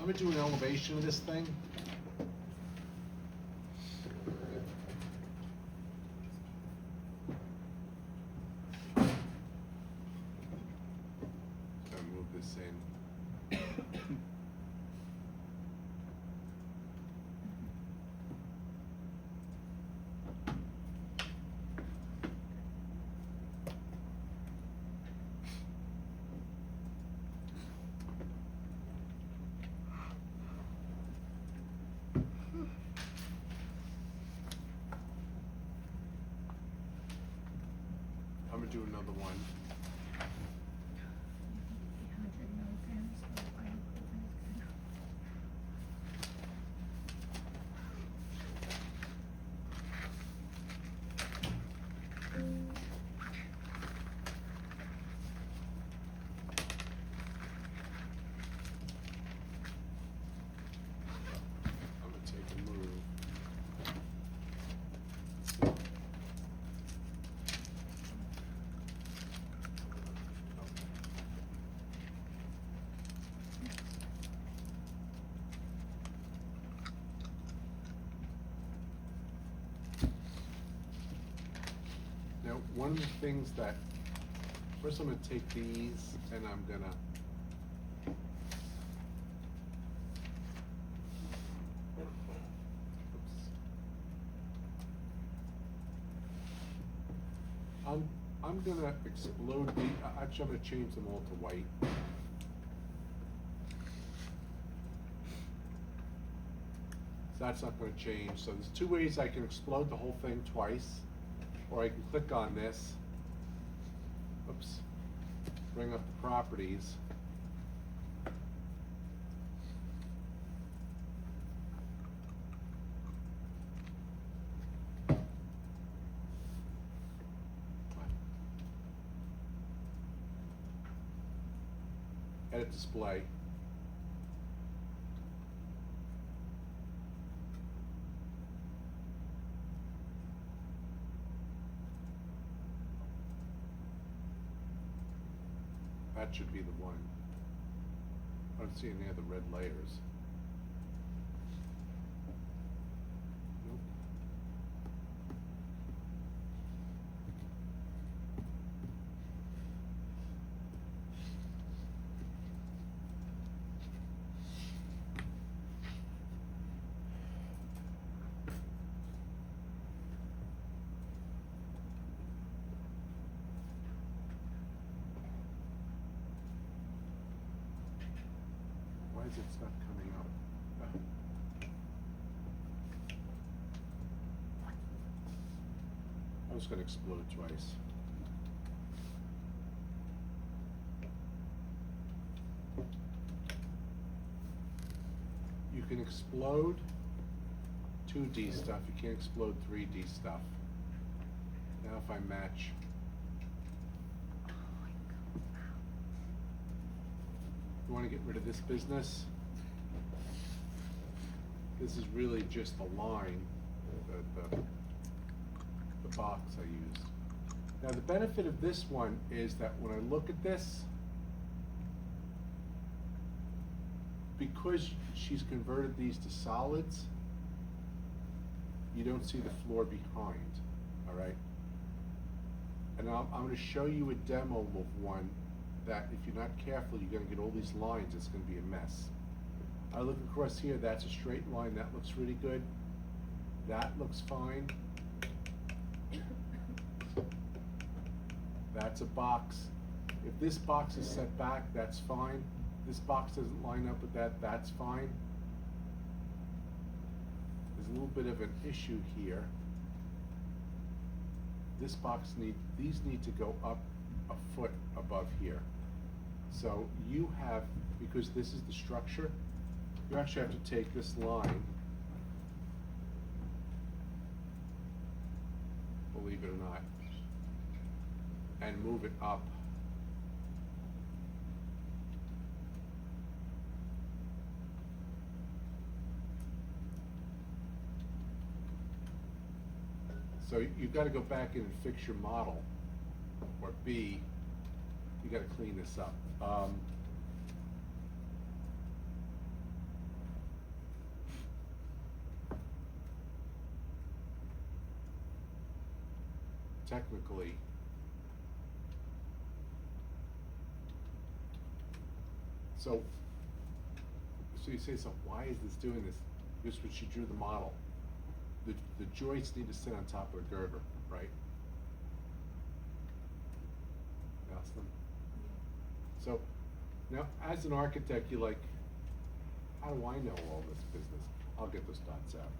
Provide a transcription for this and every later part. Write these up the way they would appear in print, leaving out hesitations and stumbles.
gonna do an elevation of this thing. Gonna move this in. I'm gonna do another one. 100 milligrams of iron is good. I'm gonna take a move. Now, one of the things that, first I'm gonna take these and I'm gonna oops. I'm gonna explode the, actually I'm gonna change them all to white. So that's not gonna change. So there's two ways I can explode the whole thing twice, or I can click on this, oops, bring up the properties. Edit display. That should be the one. I don't see any other red layers. Nope. Why is it not coming up? I was gonna explode twice. You can explode 2D stuff, you can't explode 3D stuff. Now if I match, you wanna get rid of this business? This is really just the line, the box I used. Now the benefit of this one is that when I look at this, because she's converted these to solids, you don't see the floor behind, all right? And I'm gonna show you a demo of one that if you're not careful, you're gonna get all these lines, it's gonna be a mess. I look across here, that's a straight line, that looks really good. That looks fine. That's a box. If this box is set back, that's fine. This box doesn't line up with that, that's fine. There's a little bit of an issue here. This box these need to go up a foot above here. So you have, because this is the structure, you actually have to take this line, believe it or not, and move it up. So you've got to go back in and fix your model, or B, you got to clean this up. technically, so you say, so why is this doing this? Just when she drew the model. The joists need to sit on top of a girder, right? Jocelyn? So, now, as an architect, you're like, how do I know all this business? I'll get those dots out.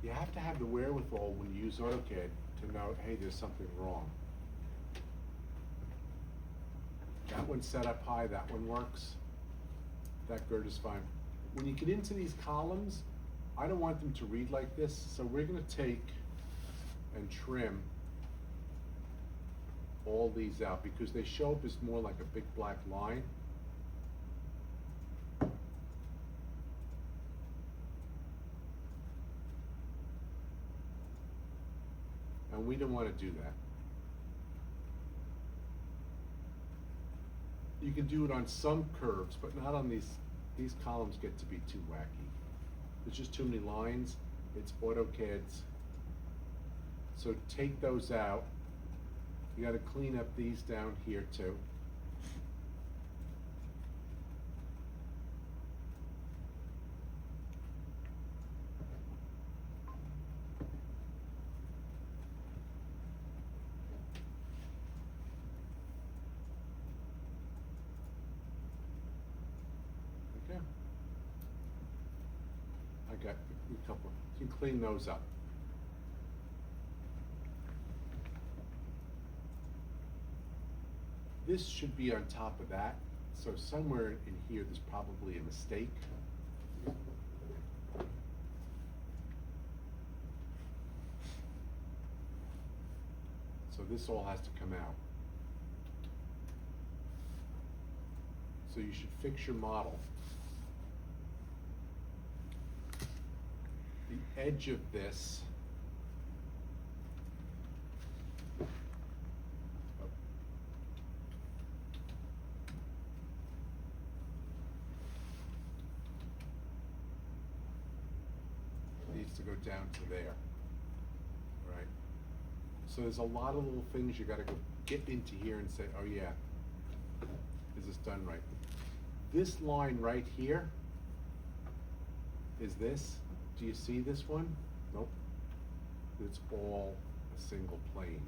You have to have the wherewithal when you use AutoCAD to know, hey, there's something wrong. That one's set up high, that one works. That girder's fine. When you get into these columns, I don't want them to read like this, so we're gonna take and trim all these out because they show up as more like a big black line. And we don't want to do that. You can do it on some curves, but not on these. These columns get to be too wacky. There's just too many lines. It's AutoCAD's. So take those out. You got to clean up these down here too. Okay. I got a couple. You can clean those up. This should be on top of that. So somewhere in here, there's probably a mistake. So this all has to come out. So you should fix your model. The edge of this needs to go down to there, right? So there's a lot of little things you gotta go get into here and say, oh yeah, is this done right? This line right here is this. Do you see this one? Nope. It's all a single plane.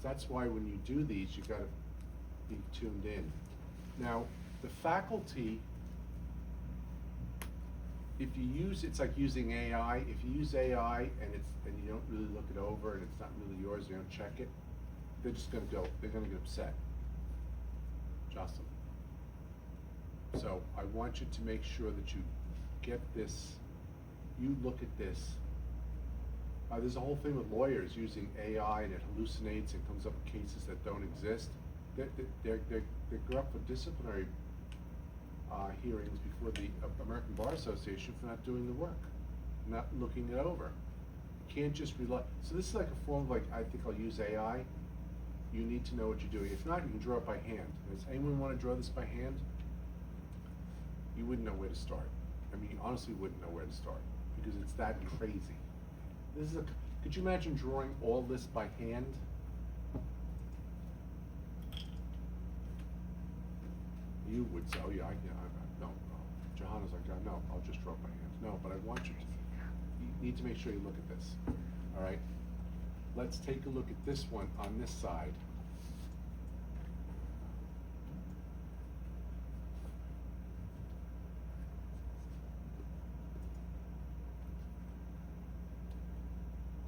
So that's why when you do these, you gotta be tuned in. Now, the faculty, if you use, it's like using AI. If you use AI and you don't really look it over and it's not really yours, you don't check it, they're just gonna go, they're gonna get upset. Jocelyn. So I want you to make sure that you get this, you look at this. There's a whole thing with lawyers using AI and it hallucinates and comes up with cases that don't exist. They go up for disciplinary hearings before the American Bar Association for not doing the work, not looking it over. You can't just rely. So this is like a form of like, I think I'll use AI. You need to know what you're doing. If not, you can draw it by hand. Does anyone want to draw this by hand? You wouldn't know where to start. I mean, you honestly wouldn't know where to start because it's that crazy. This is a, could you imagine drawing all this by hand? You would say, oh yeah, no. Johanna's like, no, I'll just draw it by hand. No, but I want you to. You need to make sure you look at this. All right? Let's take a look at this one on this side.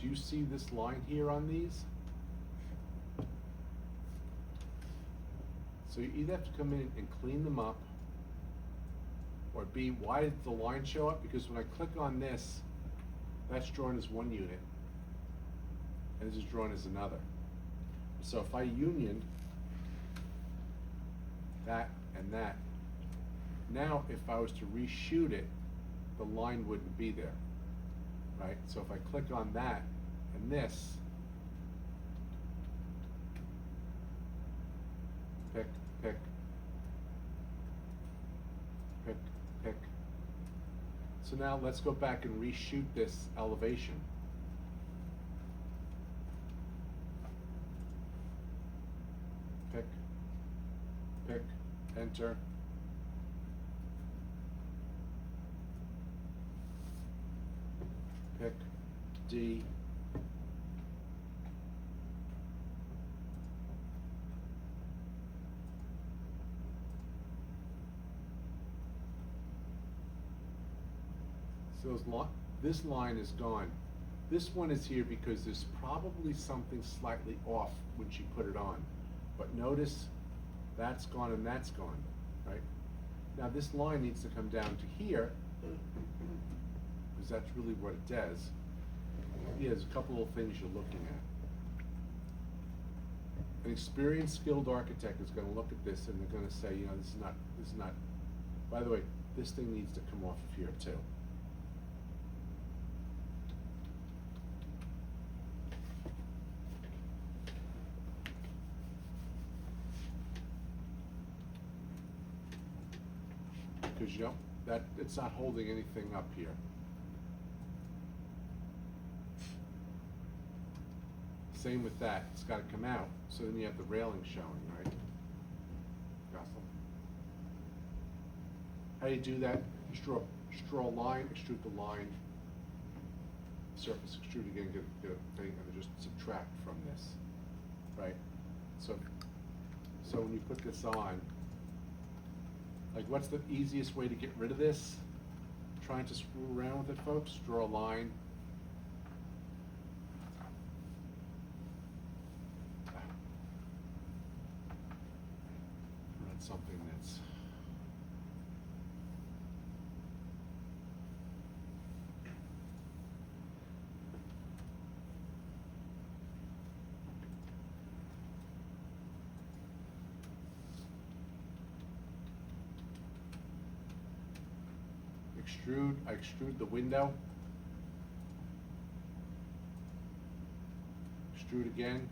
Do you see this line here on these? So you either have to come in and clean them up, or B, why did the line show up? Because when I click on this, that's drawn as one unit, and this is drawn as another. So if I union that and that, now if I was to reshoot it, the line wouldn't be there, right? So if I click on that and this, pick, pick, pick, pick. So now let's go back and reshoot this elevation. Pick, enter. Pick, D. So this line is gone. This one is here because there's probably something slightly off when she put it on. But notice that's gone and that's gone, right? Now this line needs to come down to here, because that's really what it does. Yeah, there's a couple of things you're looking at. An experienced, skilled architect is gonna look at this and they're gonna say, you know, this is not, by the way, this thing needs to come off of here too. Because you know, that it's not holding anything up here. Same with that, it's gotta come out, so then you have the railing showing, right? Gotham. How do you do that? Just draw a line, extrude the line, surface extrude again, get a thing, and then just subtract from this, right? So when you put this on, like, what's the easiest way to get rid of this? Trying to screw around with it, folks? Draw a line. That's something that's... I extrude the window. Extrude again.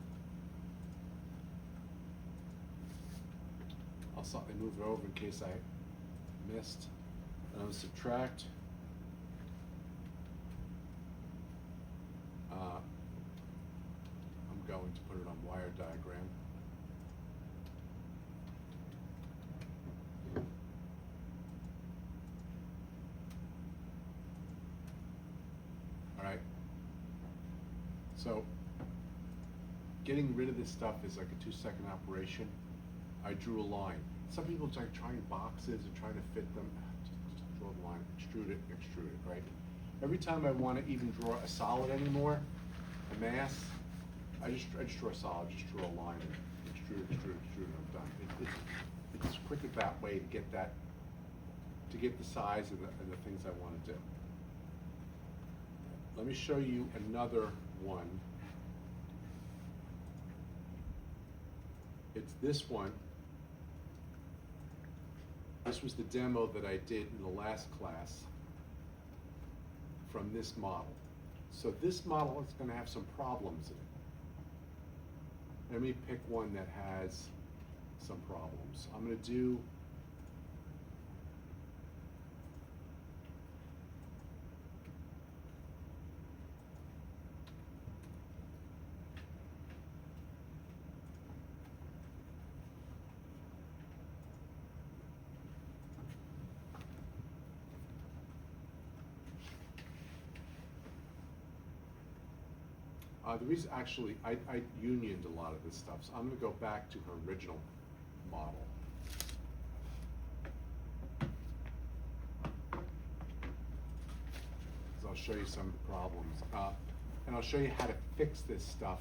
I'll slightly move it over in case I missed. And I'll subtract. I'm going to put it on wire diagram. Alright, so getting rid of this stuff is like a 2-second operation. I drew a line. Some people like trying boxes and trying to fit them. Just draw the line, extrude it, right? Every time I want to even draw a solid anymore, a mass, I just draw a solid, just draw a line, and extrude, and I'm done. It's quicker that way to get that, to get the size and the things I want to do. Let me show you another one. It's this one. This was the demo that I did in the last class from this model. So this model is going to have some problems in it. Let me pick one that has some problems. I'm going to do the reason, actually, I unioned a lot of this stuff, so I'm going to go back to her original model. So I'll show you some of the problems, and I'll show you how to fix this stuff.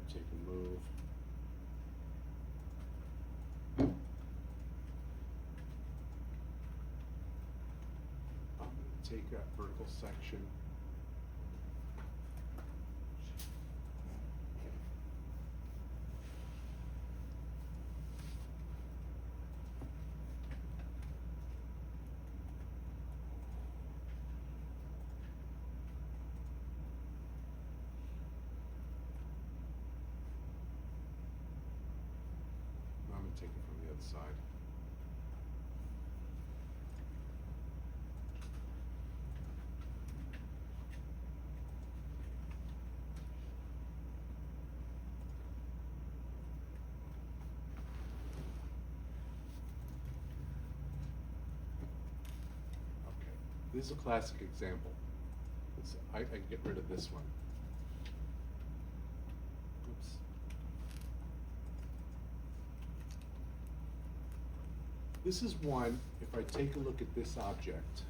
Take a move. I'm going to take a vertical section. other side. Okay, this is a classic example. I can get rid of this one. Oops. This is one, if I take a look at this object.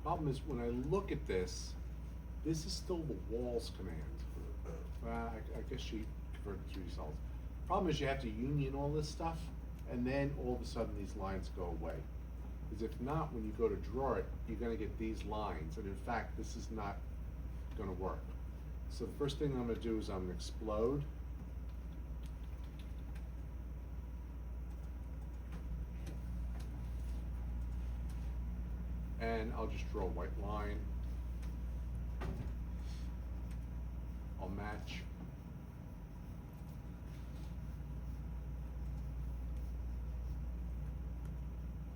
Problem is, when I look at this is still the walls command. I guess she converted 3D solids. Problem is, you have to union all this stuff, and then all of a sudden these lines go away. Because if not, when you go to draw it, you're gonna get these lines, and in fact, this is not gonna work. So the first thing I'm gonna do is I'm gonna explode. And I'll just draw a white line. I'll match.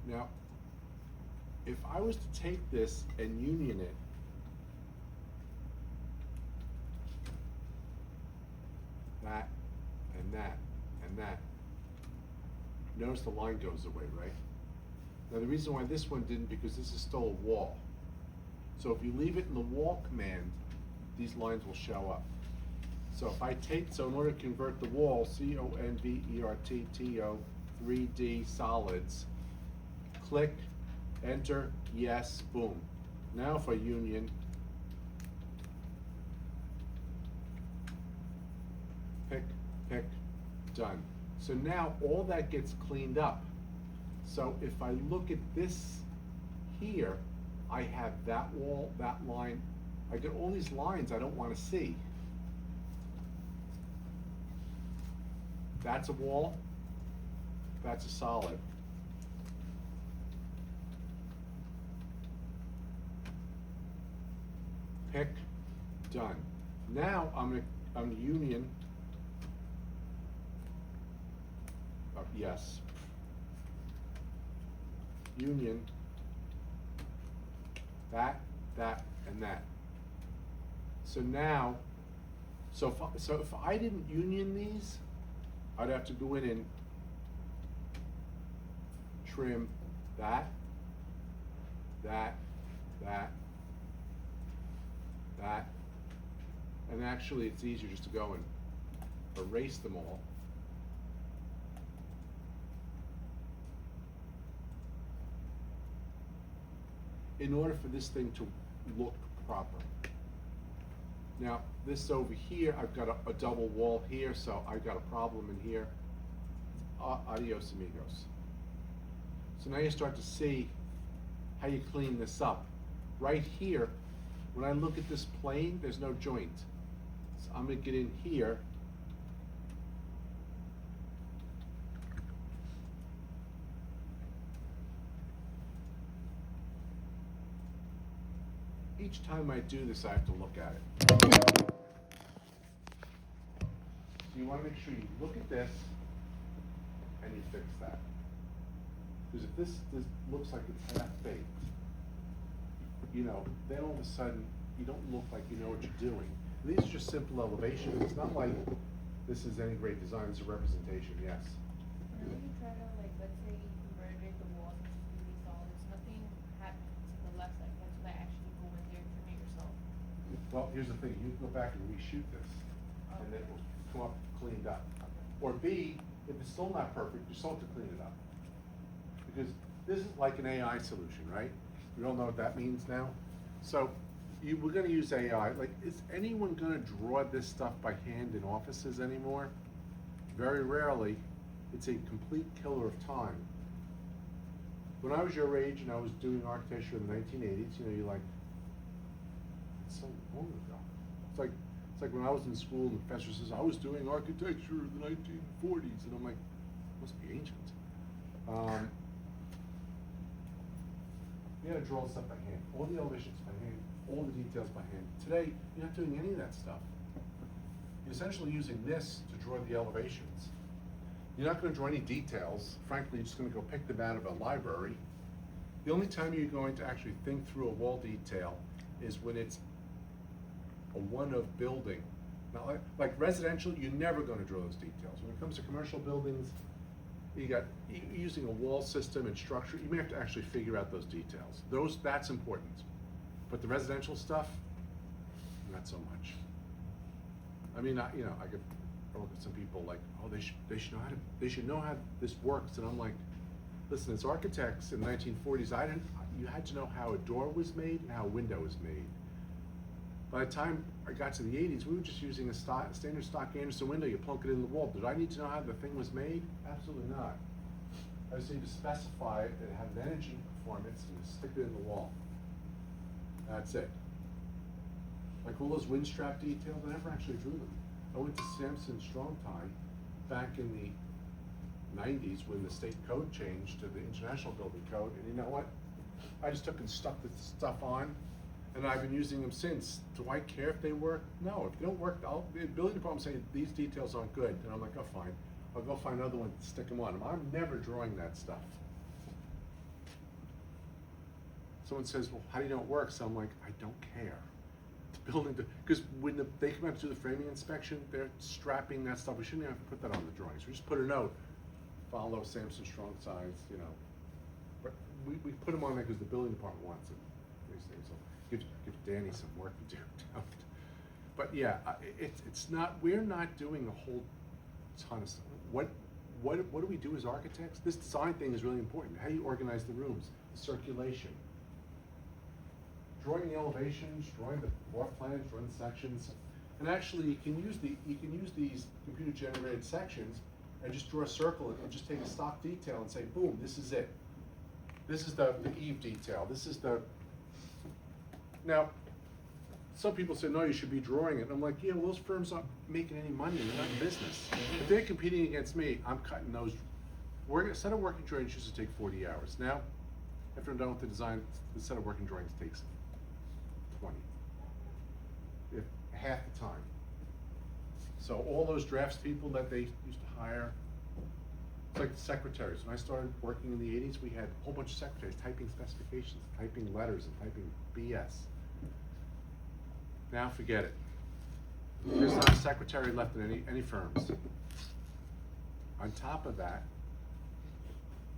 Now, if I was to take this and union it, that, and that, and that, notice the line goes away, right? Now the reason why this one didn't, because this is still a wall. So if you leave it in the wall command, these lines will show up. So if I take, so in order to convert the wall, CONVERTTO 3D solids, click, enter, yes, boom. Now if I union, pick, done. So now all that gets cleaned up. So if I look at this here, I have that wall, that line. I get all these lines I don't want to see. That's a wall, that's a solid. Pick, done. Now I'm gonna union. Yes. Union. That, and that. So now, so if I didn't union these, I'd have to go in and trim that, and actually it's easier just to go and erase them all. In order for this thing to look proper. Now, this over here, I've got a double wall here, so I've got a problem in here. Adios, amigos. So now you start to see how you clean this up. Right here, when I look at this plane, there's no joint. So I'm gonna get in here. Each time I do this, I have to look at it. So you want to make sure you look at this and you fix that. Because if this looks like it's half baked, you know, then all of a sudden you don't look like you know what you're doing. These are just simple elevations. It's not like this is any great design. It's a representation, yes. Whenever you try to, like, let's say you converted the walls into 3D solids, nothing happens to the left side. You have to, like, actually go in there and trim it yourself. Well, here's the thing. You can go back and reshoot this, and then it will come up cleaned up. Or B, if it's still not perfect, you still have to clean it up. Because this is like an AI solution, right? We all know what that means now. So we're going to use AI. Like, is anyone going to draw this stuff by hand in offices anymore? Very rarely. It's a complete killer of time. When I was your age and I was doing architecture in the 1980s, you know, you're like, it's so long ago. It's like when I was in school and the professor says, I was doing architecture in the 1940s, and I'm like, it must be ancient. You gotta draw stuff by hand, all the elevations by hand, all the details by hand. Today, you're not doing any of that stuff. You're essentially using this to draw the elevations. You're not gonna draw any details, frankly, you're just gonna go pick them out of a library. The only time you're going to actually think through a wall detail is when it's a one-of building. Now, like residential, you're never gonna draw those details. When it comes to commercial buildings, you're using a wall system and structure, you may have to actually figure out those details. That's important. But the residential stuff, not so much. I mean, I could look at some people like, oh, they should know how this works, and I'm like, listen, as architects in the 1940s, you had to know how a door was made and how a window was made. By the time I got to the 80s, we were just using a standard stock Anderson window. You plunk it in the wall. Did I need to know how the thing was made? Absolutely not. I just need to specify it, that it had an energy performance, and stick it in the wall. That's it. Like all those wind strap details, I never actually drew them. I went to Samson Strong Tie back in the 90s when the state code changed to the International Building Code, and you know what? I just took and stuck this stuff on, and I've been using them since. Do I care if they work? No, if they don't work, the building department saying these details aren't good, and I'm like, oh fine, I'll go find another one to stick them on. I'm never drawing that stuff. Someone says, well, how do you know it works? I'm like, I don't care. The building, because when they come out to do the framing inspection, they're strapping that stuff. We shouldn't have to put that on the drawings. We just put a note, follow Samson Strong size, you know. But we put them on there because the building department wants it. These things. So give Danny some work to do. But yeah, it's not. We're not doing a whole ton of stuff. What do we do as architects? This design thing is really important. How do you organize the rooms, the circulation, drawing the elevations, drawing the floor plans, drawing the sections, and actually you can use these computer generated sections and just draw a circle and just take a stock detail and say, boom, this is it. This is the eave detail. This is the. Now, some people say, no, you should be drawing it. I'm like, yeah, well, those firms aren't making any money. They're not in business. If they're competing against me, I'm cutting those. A set of working drawings used to take 40 hours. Now, after I'm done with the design, the set of working drawings takes 20. If half the time. So all those drafts people that they used to hire, it's like the secretaries. When I started working in the 80s, we had a whole bunch of secretaries typing specifications, typing letters, and typing BS. Now forget it. There's not a secretary left in any firms. On top of that,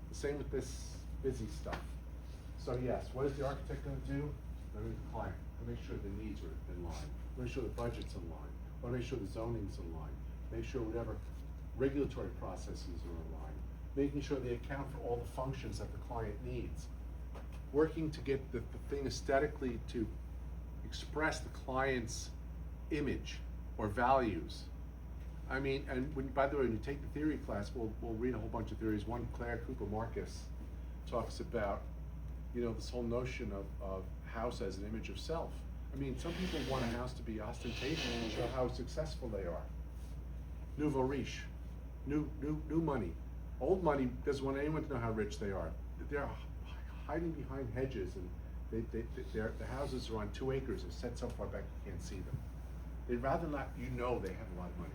the same with this busy stuff. So yes, what is the architect going to do? They're going to the client. Make sure the needs are in line. Make sure the budget's in line. Want to make sure the zoning's in line. Make sure whatever regulatory processes are in line. Making sure they account for all the functions that the client needs. Working to get the thing aesthetically to express the client's image or values. I mean, and by the way, when you take the theory class, we'll read a whole bunch of theories. One, Claire Cooper Marcus talks about, this whole notion of house as an image of self. I mean, some people want a house to be ostentatious and show how successful they are. Nouveau riche, new money. Old money doesn't want anyone to know how rich they are. They're hiding behind hedges, and the houses are on 2 acres and set so far back you can't see them. They'd rather not they have a lot of money.